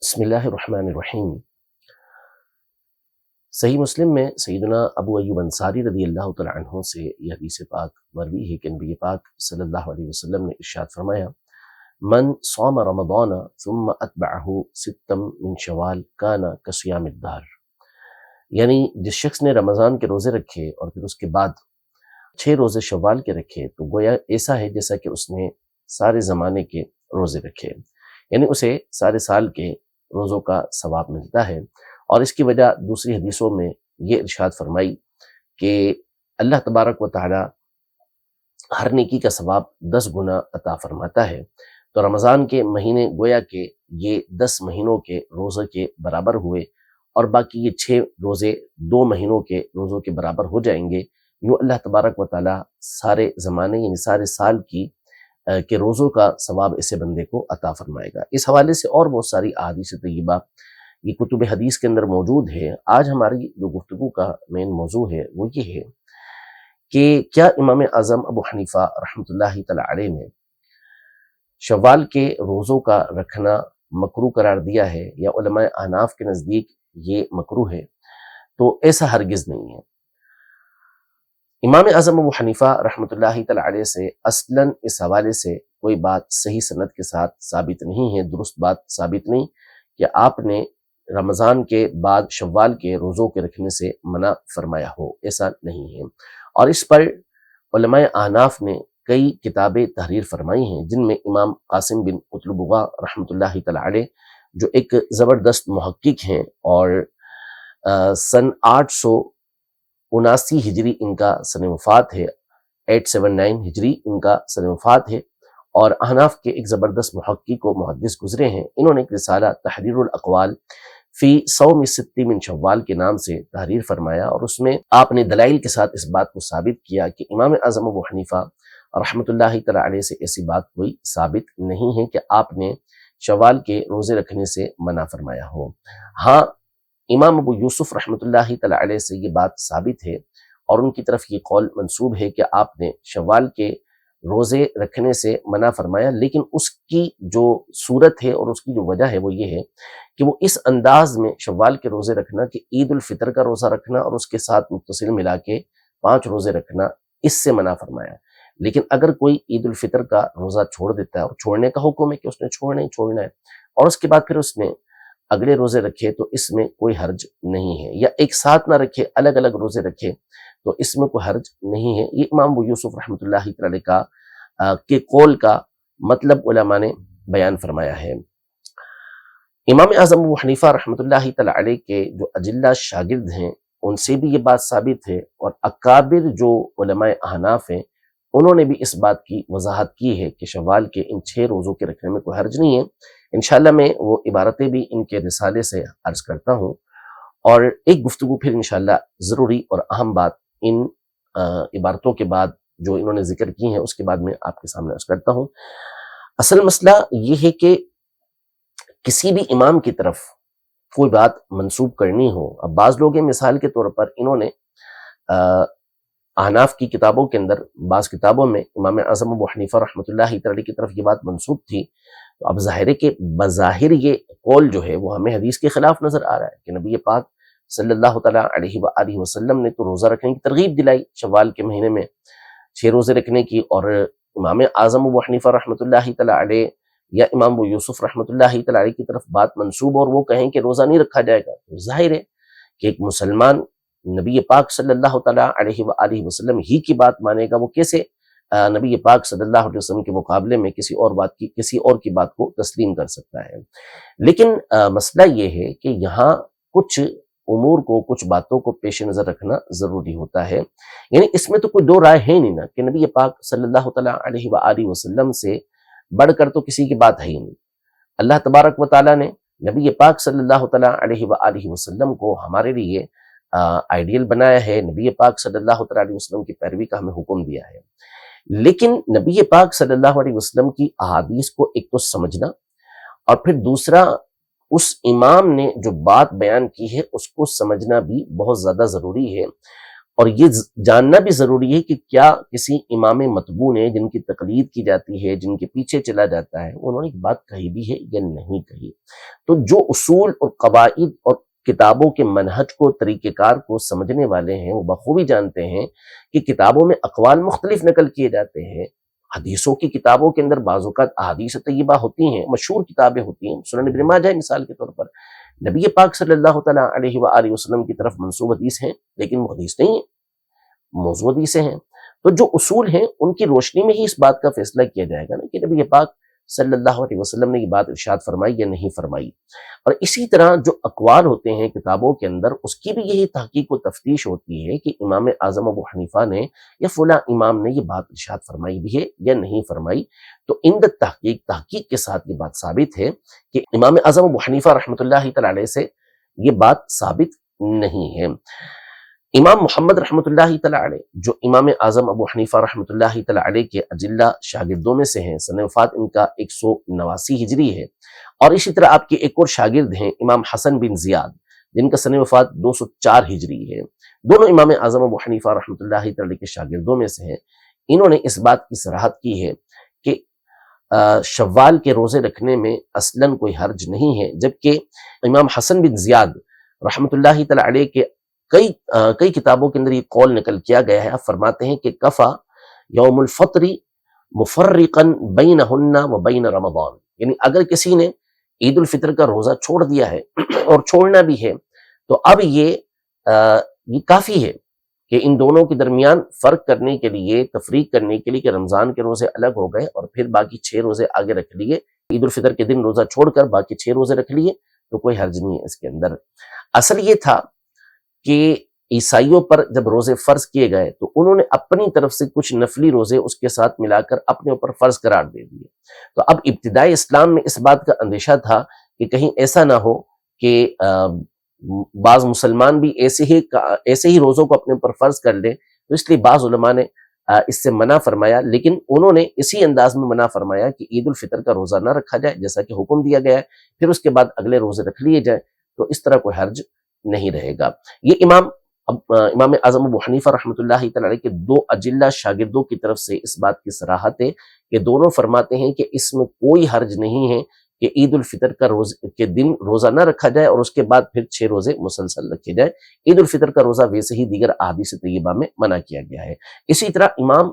بسم اللہ الرحمن الرحیم۔ صحیح مسلم میں سیدنا ابو ایوب انصاری رضی اللہ تعالی عنہ سے یہ حدیث پاک مروی ہے کہ نبی پاک صلی اللہ علیہ وسلم نے ارشاد فرمایا، من صام رمضان ثم اتبعہ ستا من شوال کان کصیام الدہر، یعنی جس شخص نے رمضان کے روزے رکھے اور پھر اس کے بعد 6 روزے شوال کے رکھے تو گویا ایسا ہے جیسا کہ اس نے سارے زمانے کے روزے رکھے، یعنی اسے سارے سال کے روزوں کا ثواب ملتا ہے۔ اور اس کی وجہ دوسری حدیثوں میں یہ ارشاد فرمائی کہ اللہ تبارک و تعالی ہر نیکی کا ثواب 10 گنا عطا فرماتا ہے۔ تو رمضان کے مہینے گویا کہ یہ 10 مہینوں کے روزے کے برابر ہوئے اور باقی یہ 6 روزے 2 مہینوں کے روزوں کے برابر ہو جائیں گے۔ یوں اللہ تبارک و تعالی سارے زمانے یعنی سارے سال کی کے روزوں کا ثواب اسے بندے کو عطا فرمائے گا۔ اس حوالے سے اور بہت ساری احادیث طیبہ یہ کتب حدیث کے اندر موجود ہے۔ آج ہماری جو گفتگو کا مین موضوع ہے وہ یہ ہے کہ کیا امام اعظم ابو حنیفہ رحمۃ اللہ تعالی علیہ نے شوال کے روزوں کا رکھنا مکروہ قرار دیا ہے یا علماء احناف کے نزدیک یہ مکروہ ہے؟ تو ایسا ہرگز نہیں ہے۔ امام اعظم ابو حنیفہ رحمۃ اللہ تعالی علیہ سے اصلاً اس حوالے سے کوئی بات صحیح سند کے ساتھ ثابت نہیں ہے، درست بات ثابت نہیں کہ آپ نے رمضان کے بعد شوال کے روزوں کے رکھنے سے منع فرمایا ہو، ایسا نہیں ہے۔ اور اس پر علماء احناف نے کئی کتابیں تحریر فرمائی ہیں، جن میں امام قاسم بن قطلبغا رحمۃ اللہ تعالی علیہ جو ایک زبردست محقق ہیں اور سن 879 ہجری ان کا سن وفات ہے، 879 ہجری ان کا سن وفات ہے، اور احناف کے ایک زبردست محقق و محدث گزرے ہیں۔ انہوں نے ایک رسالہ تحریر الاقوال فی صوم الست من شوال کے نام سے تحریر فرمایا، اور اس میں آپ نے دلائل کے ساتھ اس بات کو ثابت کیا کہ امام اعظم ابو حنیفہ رحمۃ اللہ تعالی علیہ سے ایسی بات کوئی ثابت نہیں ہے کہ آپ نے شوال کے روزے رکھنے سے منع فرمایا ہو۔ ہاں، امام ابو یوسف رحمۃ اللہ تعالی علیہ سے یہ بات ثابت ہے اور ان کی طرف یہ قول منسوب ہے کہ آپ نے شوال کے روزے رکھنے سے منع فرمایا، لیکن اس کی جو صورت ہے اور اس کی جو وجہ ہے وہ یہ ہے کہ وہ اس انداز میں شوال کے روزے رکھنا کہ عید الفطر کا روزہ رکھنا اور اس کے ساتھ متصل ملا کے 5 روزے رکھنا، اس سے منع فرمایا۔ لیکن اگر کوئی عید الفطر کا روزہ چھوڑ دیتا ہے اور چھوڑنے کا حکم ہے کہ اس نے چھوڑنا ہی چھوڑنا ہے، اور اس کے بعد پھر اس نے اگلے روزے رکھے تو اس میں کوئی حرج نہیں ہے، یا ایک ساتھ نہ رکھے الگ الگ روزے رکھے تو اس میں کوئی حرج نہیں ہے۔ یہ امام ابو یوسف رحمۃ اللہ تعالی کا کے قول کا مطلب علماء نے بیان فرمایا ہے۔ امام اعظم ابو حنیفہ رحمۃ اللہ تعالی علیہ کے جو اجلہ شاگرد ہیں ان سے بھی یہ بات ثابت ہے، اور اکابر جو علماء احناف ہیں انہوں نے بھی اس بات کی وضاحت کی ہے کہ شوال کے ان 6 روزوں کے رکھنے میں کوئی حرج نہیں ہے۔ انشاءاللہ میں وہ عبارتیں بھی ان کے رسالے سے عرض کرتا ہوں، اور ایک گفتگو پھر انشاءاللہ ضروری اور اہم بات ان عبارتوں کے بعد جو انہوں نے ذکر کی ہیں اس کے بعد میں آپ کے سامنے عرض کرتا ہوں۔ اصل مسئلہ یہ ہے کہ کسی بھی امام کی طرف کوئی بات منسوب کرنی ہو، اب بعض لوگ ہیں مثال کے طور پر انہوں نے احناف کی کتابوں کے اندر بعض کتابوں میں امام اعظم ابو حنیفہ رحمۃ اللہ تعالی کی طرف یہ بات منسوب تھی، تو اب ظاہر ہے کہ بظاہر یہ قول جو ہے وہ ہمیں حدیث کے خلاف نظر آ رہا ہے کہ نبی پاک صلی اللہ تعالی علیہ وآلہ وسلم نے تو روزہ رکھنے کی ترغیب دلائی شوال کے مہینے میں 6 روزے رکھنے کی، اور امام اعظم ابو حنیفہ رحمۃ اللہ تعالی علیہ یا امام ابو یوسف رحمۃ اللہ تعالی علیہ کی طرف بات منسوب اور وہ کہیں کہ روزہ نہیں رکھا جائے گا، تو ظاہر ہے کہ ایک مسلمان نبی پاک صلی اللہ تعالی علیہ وآلہ وسلم ہی کی بات مانے گا، وہ کیسے نبی پاک صلی اللہ علیہ وسلم کے مقابلے میں کسی اور کی بات کو تسلیم کر سکتا ہے۔ لیکن مسئلہ یہ ہے کہ یہاں کچھ امور کو، کچھ باتوں کو پیش نظر رکھنا ضروری ہوتا ہے، یعنی اس میں تو کوئی دو رائے ہے نہیں نا کہ نبی پاک صلی اللہ تعالی علیہ وآلہ وسلم سے بڑھ کر تو کسی کی بات ہے ہی نہیں۔ اللہ تبارک و تعالیٰ نے نبی پاک صلی اللہ تعالی علیہ وآلہ وسلم کو ہمارے لیے آئیڈیل بنایا ہے، نبی پاک صلی اللہ تعالی علیہ وسلم کی پیروی کا ہمیں حکم دیا ہے، لیکن نبی پاک صلی اللہ علیہ وسلم کی احادیث کو ایک تو سمجھنا، اور پھر دوسرا اس امام نے جو بات بیان کی ہے اس کو سمجھنا بھی بہت زیادہ ضروری ہے۔ اور یہ جاننا بھی ضروری ہے کہ کیا کسی امام متبوع نے جن کی تقلید کی جاتی ہے، جن کے پیچھے چلا جاتا ہے، انہوں نے ایک بات کہی بھی ہے یا نہیں کہی۔ تو جو اصول اور قواعد اور کتابوں کے منہج کو، طریقہ کار کو سمجھنے والے ہیں، وہ بخوبی جانتے ہیں کہ کتابوں میں اقوال مختلف نقل کیے جاتے ہیں۔ حدیثوں کی کتابوں کے اندر بعض اوقات احادیث طیبہ ہوتی ہیں، مشہور کتابیں ہوتی ہیں، سنن ابن ماجہ ہے مثال کے طور پر، نبی پاک صلی اللہ تعالیٰ علیہ وآلہ وسلم کی طرف منسوب حدیث ہیں، لیکن وہ حدیث نہیں ہے، موضوع حدیثیں ہیں۔ تو جو اصول ہیں ان کی روشنی میں ہی اس بات کا فیصلہ کیا جائے گا نا کہ نبی پاک صلی اللہ علیہ وسلم نے یہ بات ارشاد فرمائی یا نہیں فرمائی۔ اور اسی طرح جو اقوال ہوتے ہیں کتابوں کے اندر، اس کی بھی یہی تحقیق و تفتیش ہوتی ہے کہ امام اعظم ابو حنیفہ نے یا فلاں امام نے یہ بات ارشاد فرمائی بھی ہے یا نہیں فرمائی۔ تو عند تحقیق کے ساتھ یہ بات ثابت ہے کہ امام اعظم ابو حنیفہ رحمۃ اللہ تعالی علیہ سے یہ بات ثابت نہیں ہے۔ امام محمد رحمۃ اللہ تعالی علیہ جو امام اعظم ابو حنیفہ رحمۃ اللہ تعالی علیہ کے اجلہ شاگردوں میں سے ہیں، سن وفات ان کا 189 ہجری ہے، اور اسی طرح آپ کے ایک اور شاگرد ہیں امام حسن بن زیاد جن کا سن وفات 204 ہجری ہے۔ دونوں امام اعظم ابو حنیفہ رحمۃ اللہ تعالی علیہ کے شاگردوں میں سے ہیں۔ انہوں نے اس بات کی صراحت کی ہے کہ شوال کے روزے رکھنے میں اصلاً کوئی حرج نہیں ہے، جبکہ امام حسن بن زیاد رحمۃ اللہ تعالی علیہ کے کئی کتابوں کے اندر یہ قول نقل کیا گیا ہے۔ آپ فرماتے ہیں کہ کفا یوم الفطر مفرقا بینہن و بین رمضان، یعنی اگر کسی نے عید الفطر کا روزہ چھوڑ دیا ہے اور چھوڑنا بھی ہے تو اب یہ کافی ہے کہ ان دونوں کے درمیان فرق کرنے کے لیے، تفریق کرنے کے لیے کہ رمضان کے روزے الگ ہو گئے اور پھر باقی 6 روزے آگے رکھ لیے، عید الفطر کے دن روزہ چھوڑ کر باقی 6 روزے رکھ لیے، تو کوئی حرج نہیں ہے اس کے اندر۔ اصل یہ تھا کہ عیسائیوں پر جب روزے فرض کیے گئے تو انہوں نے اپنی طرف سے کچھ نفلی روزے اس کے ساتھ ملا کر اپنے اوپر فرض قرار دے دیے۔ تو اب ابتدائی اسلام میں اس بات کا اندیشہ تھا کہ کہیں ایسا نہ ہو کہ بعض مسلمان بھی ایسے ہی روزوں کو اپنے اوپر فرض کر لیں، تو اس لیے بعض علماء نے اس سے منع فرمایا، لیکن انہوں نے اسی انداز میں منع فرمایا کہ عید الفطر کا روزہ نہ رکھا جائے جیسا کہ حکم دیا گیا ہے، پھر اس کے بعد اگلے روزے رکھ لیے جائیں، تو اس طرح کوئی حرج نہیں رہے گا۔ یہ امام اعظم ابو حنیفہ رحمۃ اللہ تعالی علیہ کے 2 اجلہ شاگردوں کی طرف سے اس بات کی صراحت ہے کہ دونوں فرماتے ہیں کہ اس میں کوئی حرج نہیں ہے کہ عید الفطر کے دن روزہ نہ رکھا جائے اور اس کے بعد پھر 6 روزے مسلسل رکھے جائے۔ عید الفطر کا روزہ ویسے ہی دیگر احادیث طیبہ میں منع کیا گیا ہے۔ اسی طرح امام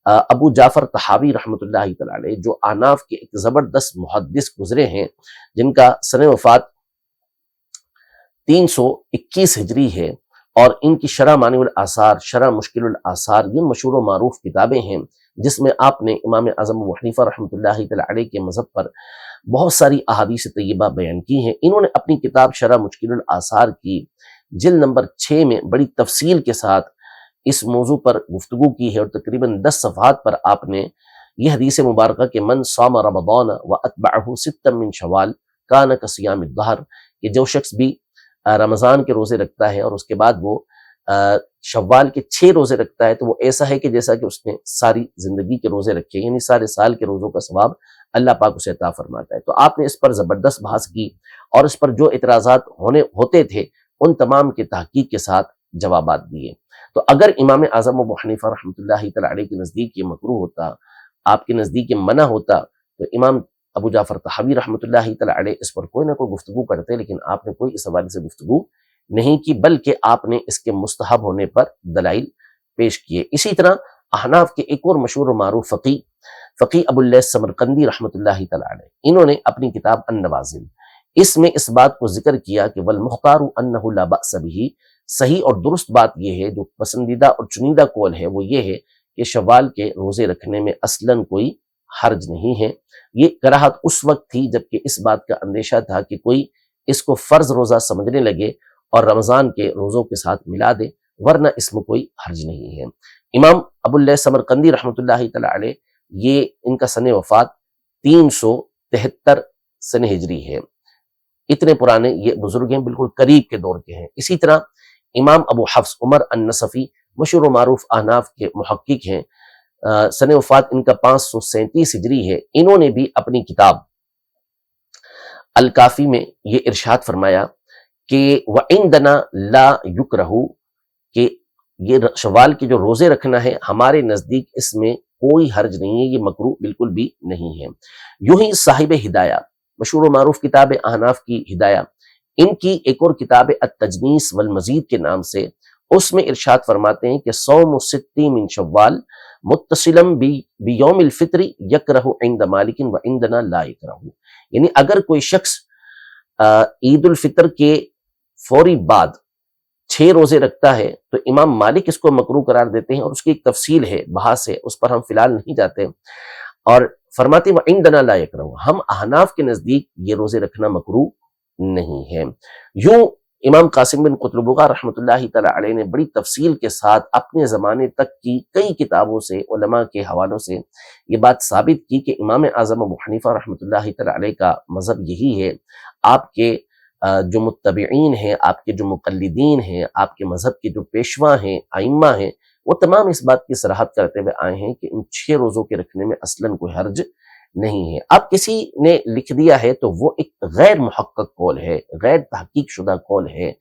ابو جعفر طحاوی رحمۃ اللہ تعالی علیہ جو احناف کے ایک زبردست محدث گزرے ہیں، جن کا سن وفات 321 ہجری ہے، اور ان کی شرح معنی الآثار، شرح مشکل الآثار، یہ مشہور و معروف کتابیں ہیں جس میں آپ نے امام اعظم ابو حنیفہ رحمۃ اللہ تعالی علیہ کے مذہب پر بہت ساری احادیث طیبہ بیان کی ہیں۔ انہوں نے اپنی کتاب شرح مشکل الآثار کی جلد نمبر 6 میں بڑی تفصیل کے ساتھ اس موضوع پر گفتگو کی ہے، اور تقریباً 10 صفحات پر آپ نے یہ حدیث مبارکہ کہ من صام رمضان واتبعہ ستا من شوال کان کصیام الدہر، کہ جو شخص بھی رمضان کے روزے رکھتا ہے اور اس کے بعد وہ شوال کے 6 روزے رکھتا ہے تو وہ ایسا ہے کہ جیسا کہ اس نے ساری زندگی کے روزے رکھے، یعنی سارے سال کے روزوں کا ثواب اللہ پاک اسے عطا فرماتا ہے۔ تو آپ نے اس پر زبردست بحث کی اور اس پر جو اعتراضات ہوتے تھے ان تمام کے تحقیق کے ساتھ جوابات دیے۔ تو اگر امام اعظم ابو حنیفہ رحمۃ اللہ تعالی علیہ کے نزدیک یہ مکروہ ہوتا، آپ کے نزدیک یہ منع ہوتا، تو امام ابو جعفر طحاوی رحمۃ اللہ تعالی علیہ اس پر کوئی نہ کوئی گفتگو کرتے، لیکن آپ نے کوئی اس حوالے سے گفتگو نہیں کی، بلکہ آپ نے اس کے مستحب ہونے پر دلائل پیش کیے۔ اسی طرح احناف کے ایک اور مشہور و معروف فقی ابو اللیث سمرقندی رحمۃ اللہ تعالی علیہ، انہوں نے اپنی کتاب النوازل اس میں اس بات کو ذکر کیا کہ والمختار انہ لا بأس بہ، صحیح اور درست بات یہ ہے، جو پسندیدہ اور چنیدہ قول ہے وہ یہ ہے کہ شوال کے روزے رکھنے میں اصلاً کوئی حرج نہیں ہے۔ یہ کراہت اس وقت تھی جبکہ اس بات کا اندیشہ تھا کہ کوئی اس کو فرض روزہ سمجھنے لگے اور رمضان کے روزوں کے ساتھ ملا دے، ورنہ اس میں کوئی حرج نہیں ہے۔ امام ابو اللیث سمرقندی رحمۃ اللہ تعالی علیہ، یہ ان کا سن وفات 373 سن ہجری ہے۔ اتنے پرانے یہ بزرگ ہیں، بالکل قریب کے دور کے ہیں۔ اسی طرح امام ابو حفص عمر النصفی مشہور و معروف احناف کے محقق ہیں، سن وفات ان کا 537 ہجری ہے۔ انہوں نے بھی اپنی کتاب الکافی میں یہ ارشاد فرمایا کہ وَعِندَنَا لَا يُكْرَهُ، کہ یہ شوال کے جو روزے رکھنا ہے ہمارے نزدیک اس میں کوئی حرج نہیں ہے، یہ مکروہ بالکل بھی نہیں ہے۔ یوں ہی صاحب ہدایہ، مشہور و معروف کتاب احناف کی ہدایہ، ان کی ایک اور کتاب التجنیس والمزید کے نام سے، اس میں ارشاد فرماتے ہیں کہ صوم ست من شوال متصلم بیوم الفطر یکرہ عند مالک و عندنا لا یکرہ، یعنی اگر کوئی شخص عید الفطر کے فوری بعد 6 روزے رکھتا ہے تو امام مالک اس کو مکروہ قرار دیتے ہیں، اور اس کی ایک تفصیل ہے بحث ہے، اس پر ہم فی الحال نہیں جاتے، اور فرماتے ہیں وَعِندَنَا لَا يَكْرَهُ، ہم احناف کے نزدیک یہ روزے رکھنا مکروہ نہیں ہے۔ یوں امام قاسم بن قطلبغہ رحمۃ اللہ تعالی علیہ نے بڑی تفصیل کے ساتھ اپنے زمانے تک کی کئی کتابوں سے، علماء کے حوالوں سے یہ بات ثابت کی کہ امام اعظم ابو حنیفہ رحمۃ اللہ تعالی علیہ کا مذہب یہی ہے، آپ کے جو متبعین ہیں، آپ کے جو مقلدین ہیں، آپ کے مذہب کے جو پیشوا ہیں، ائمہ ہیں، وہ تمام اس بات کی صراحت کرتے ہوئے آئے ہیں کہ ان 6 روزوں کے رکھنے میں اصلاً کوئی حرج نہیں ہے۔ اب کسی نے لکھ دیا ہے تو وہ ایک غیر محقق قول ہے، غیر تحقیق شدہ قول ہے،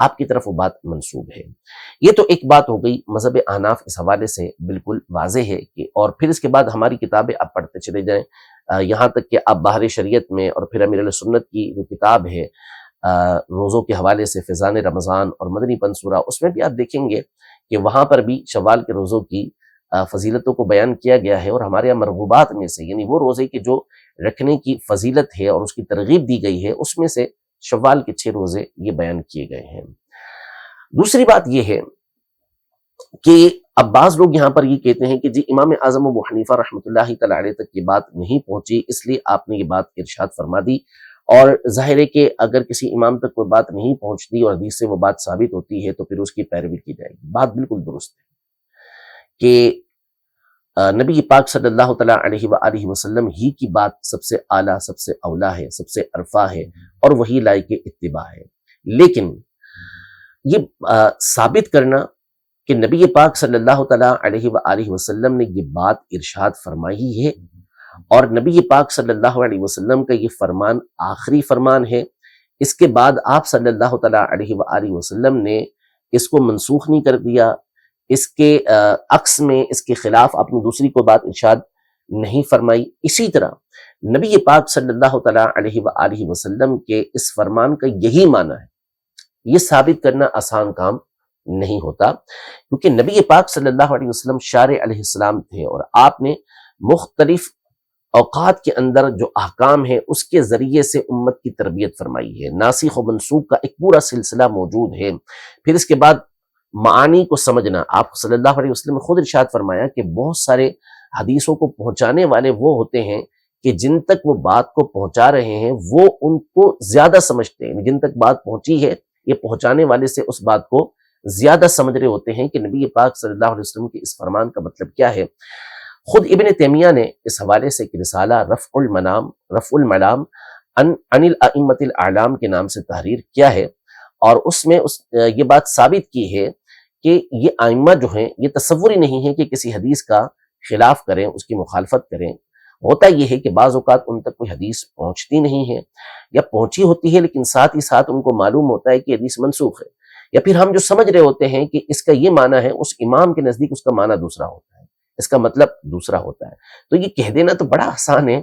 آپ کی طرف وہ بات منسوب ہے۔ یہ تو ایک بات ہو گئی مذہب احناف اس حوالے سے بالکل واضح ہے کہ، اور پھر اس کے بعد ہماری کتابیں آپ پڑھتے چلے جائیں، یہاں تک کہ آپ بہار شریعت میں، اور پھر امیر علیہ سنت کی جو کتاب ہے روزوں کے حوالے سے، فیضان رمضان اور مدنی پنسورہ، اس میں بھی آپ دیکھیں گے کہ وہاں پر بھی شوال کے روزوں کی فضیلتوں کو بیان کیا گیا ہے، اور ہمارے یہاں مرغوبات میں سے، یعنی وہ روزے کی جو رکھنے کی فضیلت ہے اور اس کی ترغیب دی گئی ہے، اس میں سے شوال کے 6 روزے یہ بیان کیے گئے ہیں۔ دوسری بات یہ ہے کہ اب بعض لوگ یہاں پر یہ کہتے ہیں کہ جی امام اعظم ابو حنیفہ رحمۃ اللہ تعالی علیہ تک یہ بات نہیں پہنچی، اس لیے آپ نے یہ بات ارشاد فرما دی، اور ظاہر ہے کہ اگر کسی امام تک کوئی بات نہیں پہنچتی اور حدیث سے وہ بات ثابت ہوتی ہے تو پھر اس کی پیروی کی جائے گی۔ بات بالکل درست ہے کہ نبی پاک صلی اللہ تعالیٰ علیہ وآلہ وسلم ہی کی بات سب سے اعلیٰ، سب سے اولیٰ ہے، سب سے ارفع ہے، اور وہی لائق اتباع ہے، لیکن یہ ثابت کرنا کہ نبی پاک صلی اللہ تعالیٰ علیہ وآلہ وسلم نے یہ بات ارشاد فرمائی ہے، اور نبی پاک صلی اللہ علیہ وسلم کا یہ فرمان آخری فرمان ہے، اس کے بعد آپ صلی اللہ تعالیٰ علیہ وآلہ وسلم نے اس کو منسوخ نہیں کر دیا، اس کے عکس میں، اس کے خلاف آپ نے دوسری کو بات ارشاد نہیں فرمائی۔ اسی طرح نبی پاک صلی اللہ تعالیٰ علیہ وآلہ وسلم کے اس فرمان کا یہی معنی ہے، یہ ثابت کرنا آسان کام نہیں ہوتا، کیونکہ نبی پاک صلی اللہ علیہ وسلم شارع علیہ السلام تھے، اور آپ نے مختلف اوقات کے اندر جو احکام ہیں اس کے ذریعے سے امت کی تربیت فرمائی ہے، ناسخ و منسوخ کا ایک پورا سلسلہ موجود ہے۔ پھر اس کے بعد معانی کو سمجھنا، آپ صلی اللہ علیہ وسلم نے خود ارشاد فرمایا کہ بہت سارے حدیثوں کو پہنچانے والے وہ ہوتے ہیں کہ جن تک وہ بات کو پہنچا رہے ہیں وہ ان کو زیادہ سمجھتے ہیں، جن تک بات پہنچی ہے یہ پہنچانے والے سے اس بات کو زیادہ سمجھ رہے ہوتے ہیں کہ نبی پاک صلی اللہ علیہ وسلم کے اس فرمان کا مطلب کیا ہے۔ خود ابن تیمیہ نے اس حوالے سے ایک رسالہ رفع الملام عن الائمۃ الاعلام کے نام سے تحریر کیا ہے، اور اس میں یہ بات ثابت کی ہے کہ یہ ائمہ جو ہیں یہ تصور ہی نہیں ہے کہ کسی حدیث کا خلاف کریں، اس کی مخالفت کریں۔ ہوتا یہ ہے کہ بعض اوقات ان تک کوئی حدیث پہنچتی نہیں ہے، یا پہنچی ہوتی ہے لیکن ساتھ ہی ساتھ ان کو معلوم ہوتا ہے کہ حدیث منسوخ ہے، یا پھر ہم جو سمجھ رہے ہوتے ہیں کہ اس کا یہ معنی ہے، اس امام کے نزدیک اس کا معنی دوسرا ہوتا ہے، اس کا مطلب دوسرا ہوتا ہے۔ تو یہ کہہ دینا تو بڑا آسان ہے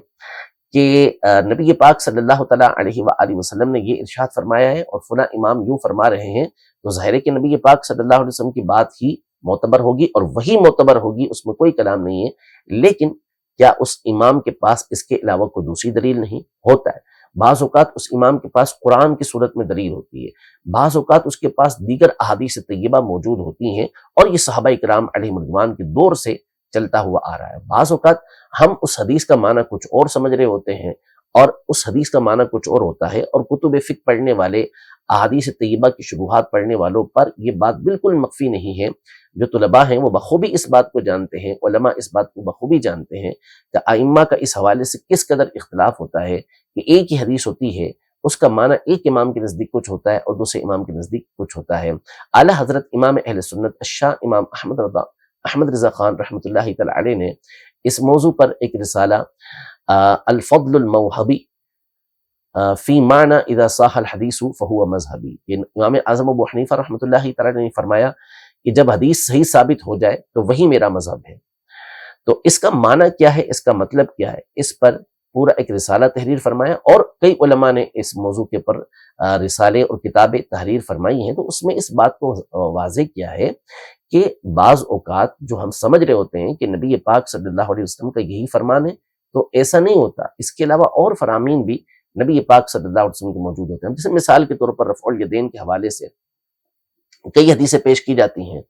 کہ نبی پاک صلی اللہ تعالیٰ علیہ وآلہ وسلم نے یہ ارشاد فرمایا ہے اور فلاں امام یوں فرما رہے ہیں، تو ظاہر ہے کہ نبی پاک صلی اللہ علیہ وسلم کی بات ہی معتبر ہوگی، اور وہی معتبر ہوگی، اس میں کوئی کلام نہیں ہے۔ لیکن کیا اس امام کے پاس اس کے علاوہ کوئی دوسری دلیل نہیں ہوتا ہے؟ بعض اوقات اس امام کے پاس قرآن کی صورت میں دلیل ہوتی ہے، بعض اوقات اس کے پاس دیگر احادیث طیبہ موجود ہوتی ہیں، اور یہ صحابہ کرام علیہم رضوان کے دور سے چلتا ہوا آ رہا ہے۔ بعض اوقات ہم اس حدیث کا معنی کچھ اور سمجھ رہے ہوتے ہیں، اور اس حدیث کا معنی کچھ اور ہوتا ہے، اور کتب فقہ پڑھنے والے، احادیث طیبہ کی شروحات پڑھنے والوں پر یہ بات بالکل مخفی نہیں ہے۔ جو طلباء ہیں وہ بخوبی اس بات کو جانتے ہیں، علماء اس بات کو بخوبی جانتے ہیں کہ ائمہ کا اس حوالے سے کس قدر اختلاف ہوتا ہے، کہ ایک ہی حدیث ہوتی ہے، اس کا معنی ایک امام کے نزدیک کچھ ہوتا ہے اور دوسرے امام کے نزدیک کچھ ہوتا ہے۔ اعلیٰ حضرت امام اہل سنت الشاہ امام احمد رضا خان رحمۃ اللہ تعالی علیہ نے اس موضوع پر ایک رسالہ الفضل الموہبی فی معنی اذا صح الحدیث فہو مذہبی، امام اعظم ابو حنیفہ رحمۃ اللہ تعالی نے فرمایا کہ جب حدیث صحیح ثابت ہو جائے تو وہی میرا مذہب ہے۔ تو اس کا معنی کیا ہے، اس کا مطلب کیا ہے، اس پر پورا ایک رسالہ تحریر فرمایا، اور کئی علماء نے اس موضوع کے پر رسالے اور کتابیں تحریر فرمائی ہیں۔ تو اس میں اس بات کو واضح کیا ہے کہ بعض اوقات جو ہم سمجھ رہے ہوتے ہیں کہ نبی پاک صلی اللہ علیہ وسلم کا یہی فرمان ہے، تو ایسا نہیں ہوتا، اس کے علاوہ اور فرامین بھی نبی پاک صلی اللہ علیہ وسلم کے موجود ہوتے ہیں۔ جیسے مثال کے طور پر رفع الیدین کے حوالے سے کئی حدیثیں پیش کی جاتی ہیں،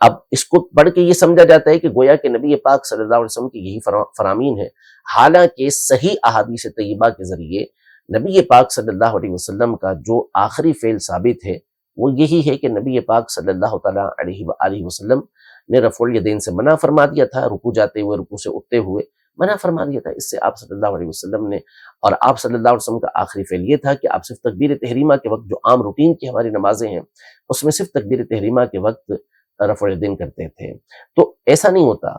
اب اس کو پڑھ کے یہ سمجھا جاتا ہے کہ گویا کہ نبی پاک صلی اللہ علیہ وسلم کی یہی فرامین ہے، حالانکہ صحیح احادیث طیبہ کے ذریعے نبی پاک صلی اللہ علیہ وسلم کا جو آخری فعل ثابت ہے وہ یہی ہے کہ نبی پاک صلی اللہ تعالیٰ علیہ وآلہ وسلم نے رفع الیدین سے منع فرما دیا تھا، رکوع جاتے ہوئے، رکوع سے اٹھتے ہوئے منع فرما دیا تھا۔ اس سے آپ صلی اللہ علیہ وسلم نے، اور آپ صلی اللہ علیہ وسلم کا آخری فعل یہ تھا کہ آپ صرف تکبیر تحریمہ کے وقت، جو عام روٹین کی ہماری نمازیں ہیں اس میں صرف تکبیر تحریمہ کے وقت رفع الیدین کرتے تھے۔ تو ایسا نہیں ہوتا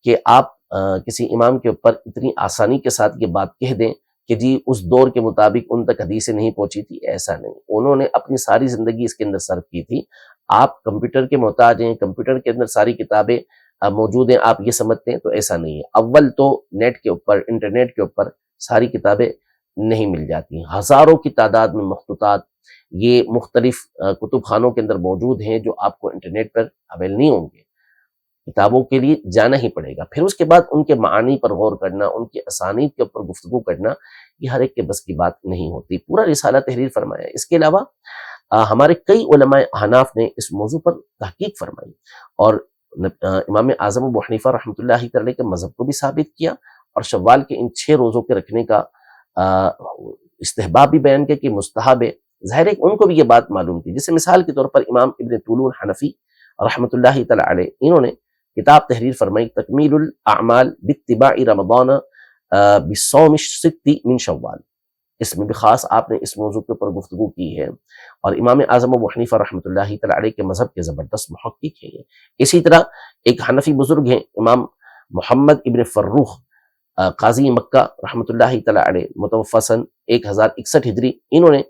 کہ آپ کسی امام کے اوپر اتنی آسانی کے ساتھ یہ بات کہہ دیں کہ جی اس دور کے مطابق ان تک حدیثیں نہیں پہنچی تھی، ایسا نہیں، انہوں نے اپنی ساری زندگی اس کے اندر صرف کی تھی۔ آپ کمپیوٹر کے محتاج ہیں، کمپیوٹر کے اندر ساری کتابیں موجود ہیں، آپ یہ سمجھتے ہیں، تو ایسا نہیں ہے۔ اول تو نیٹ کے اوپر، انٹرنیٹ کے اوپر ساری کتابیں نہیں مل جاتی ہیں، ہزاروں کی تعداد میں مخطوطات یہ مختلف کتب خانوں کے اندر موجود ہیں جو آپ کو انٹرنیٹ پر اویل نہیں ہوں گے۔ کتابوں کے لیے جانا ہی پڑے گا، پھر اس کے بعد ان کے معانی پر غور کرنا، ان کے اسانید کے اوپر گفتگو کرنا، یہ ہر ایک کے بس کی بات نہیں ہوتی۔ پورا رسالہ تحریر فرمایا۔ اس کے علاوہ ہمارے کئی علماء احناف نے اس موضوع پر تحقیق فرمائی اور امام اعظم ابو حنیفہ رحمۃ اللہ تعالی کے مذہب کو بھی ثابت کیا، اور شوال کے ان 6 روزوں کے رکھنے کا استحباب بھی بیان کیا کہ مستحب ہے۔ ظاہر ہے ان کو بھی یہ بات معلوم تھی۔ جیسے مثال کے طور پر امام ابن طولون حنفی رحمۃ اللہ تعالی علیہ، انہوں نے کتاب تحریر فرمائی تکمیل الاعمال باتباع رمضان بصوم الست من شوال۔ اس میں بھی خاص آپ نے اس موضوع کے اوپر گفتگو کی ہے، اور امام اعظم ابو حنیفہ رحمۃ اللہ تعالی علیہ کے مذہب کے زبردست محقق ہیں۔ اسی طرح ایک حنفی بزرگ ہیں امام محمد ابن فروخ قاضی مکہ رحمۃ اللہ تعالی علیہ، متوفی سن 1061 ہجری، انہوں نے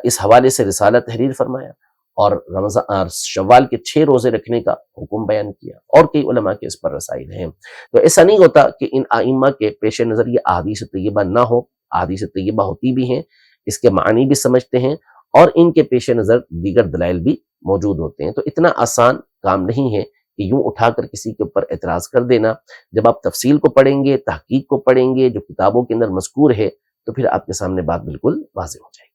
اس حوالے سے رسالہ تحریر فرمایا اور رمضان شوال کے 6 روزے رکھنے کا حکم بیان کیا، اور کئی علماء کے اس پر رسائل ہیں۔ تو ایسا نہیں ہوتا کہ ان ائمہ کے پیش نظر یہ احادیث طیبہ نہ ہو، احادیث طیبہ ہوتی بھی ہیں، اس کے معنی بھی سمجھتے ہیں، اور ان کے پیش نظر دیگر دلائل بھی موجود ہوتے ہیں۔ تو اتنا آسان کام نہیں ہے کہ یوں اٹھا کر کسی کے اوپر اعتراض کر دینا۔ جب آپ تفصیل کو پڑھیں گے، تحقیق کو پڑھیں گے، جو کتابوں کے اندر مذکور ہے، تو پھر آپ کے سامنے بات بالکل واضح ہو جائے گی۔